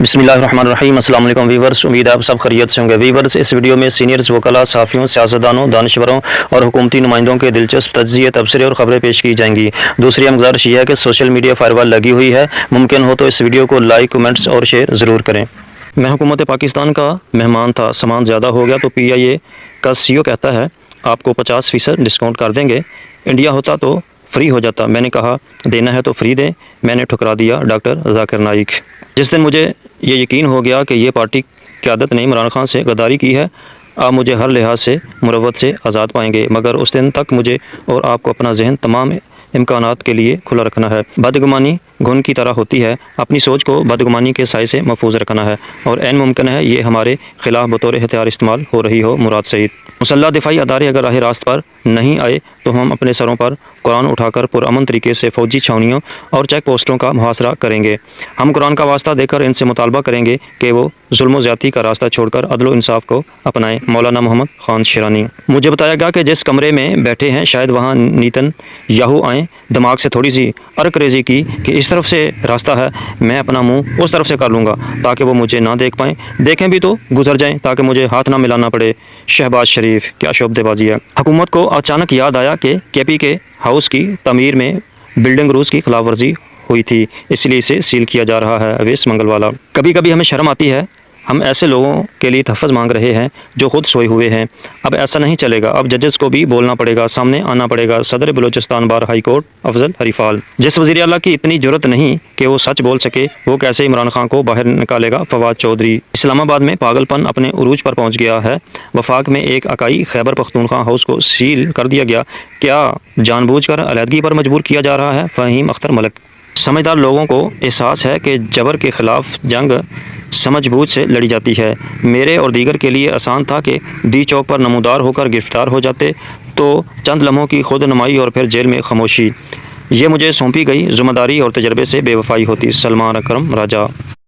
بسم اللہ الرحمن الرحیم۔ السلام علیکم ویورز، امید ہے آپ سب خیریت سے ہوں گے۔ ویورز، اس ویڈیو میں سینئرز، وکلاء، صحافیوں، سیاستدانوں، دانشوروں اور حکومتی نمائندوں کے دلچسپ تجزیے، تبصرے اور خبریں پیش کی جائیں گی۔ دوسری اہم گزارش یہ ہے کہ سوشل میڈیا فائر وال لگی ہوئی ہے، ممکن ہو تو اس ویڈیو کو لائک، کمنٹس اور شیئر ضرور کریں۔ میں حکومت پاکستان کا مہمان تھا، سامان زیادہ ہو گیا تو پی آئی اے کا سی او کہتا ہے آپ کو 50% ڈسکاؤنٹ کر دیں گے، انڈیا ہوتا تو فری ہو جاتا۔ میں نے کہا دینا ہے تو فری دیں، میں نے ٹھکرا دیا ڈاکٹر ذاکر نائک۔ جس دن مجھے یہ یقین ہو گیا کہ یہ پارٹی قیادت نے عمران خان سے غداری کی ہے، آپ مجھے ہر لحاظ سے مروت سے آزاد پائیں گے، مگر اس دن تک مجھے اور آپ کو اپنا ذہن تمام امکانات کے لیے کھلا رکھنا ہے۔ بدگمانی گھن کی طرح ہوتی ہے، اپنی سوچ کو بدگمانی کے سائے سے محفوظ رکھنا ہے، اور عین ممکن ہے یہ ہمارے خلاف بطور ہتھیار استعمال ہو رہی ہو۔ مراد سعید۔ مسلح دفاعی ادارے اگر راہ راست پر نہیں آئے تو ہم اپنے سروں پر قرآن اٹھا کر پرامن طریقے سے فوجی چھاؤنیوں اور چیک پوسٹوں کا محاصرہ کریں گے۔ ہم قرآن کا واسطہ دے کر ان سے مطالبہ کریں گے کہ وہ ظلم و زیادتی کا راستہ چھوڑ کر عدل و انصاف کو اپنائیں۔ مولانا محمد خان شیرانی۔ مجھے بتایا گیا کہ جس کمرے میں بیٹھے ہیں شاید وہاں نیتن یاہو آئیں، دماغ سے تھوڑی سی ارک ریزی کی کہ اس طرف سے راستہ ہے، میں اپنا منہ اس طرف سے کر لوں گا تاکہ وہ مجھے نہ دیکھ پائیں، دیکھیں بھی تو گزر جائیں تاکہ مجھے ہاتھ نہ ملانا پڑے۔ شہباز شریف۔ کیا شعبدے بازی ہے۔ حکومت کو اچانک یاد آیا کہ کے پی کے ہاؤس کی تعمیر میں بلڈنگ رولز کی خلاف ورزی ہوئی تھی، اس لیے اسے سیل کیا جا رہا ہے۔ اویس منگل والا۔ کبھی کبھی ہمیں شرم آتی ہے، ہم ایسے لوگوں کے لیے تحفظ مانگ رہے ہیں جو خود سوئے ہوئے ہیں۔ اب ایسا نہیں چلے گا، اب ججز کو بھی بولنا پڑے گا، سامنے آنا پڑے گا۔ صدر بلوچستان بار ہائی کورٹ افضل ہریفال۔ جس وزیر اعلیٰ کی اتنی جرت نہیں کہ وہ سچ بول سکے، وہ کیسے عمران خان کو باہر نکالے گا؟ فواد چودھری۔ اسلام آباد میں پاگل پن اپنے عروج پر پہنچ گیا ہے، وفاق میں ایک اکائی خیبر پختونخوا ہاؤس کو سیل کر دیا گیا، کیا جان بوجھ کر علیحدگی پر مجبور کیا جا رہا ہے؟ فہیم اختر ملک۔ سمجھدار لوگوں کو احساس ہے کہ جبر کے خلاف جنگ سمجھ بوجھ سے لڑی جاتی ہے۔ میرے اور دیگر کے لیے آسان تھا کہ ڈی چوک پر نمودار ہو کر گرفتار ہو جاتے تو چند لمحوں کی خود نمائی اور پھر جیل میں خاموشی، یہ مجھے سونپی گئی ذمہ داری اور تجربے سے بے وفائی ہوتی۔ سلمان اکرم راجہ۔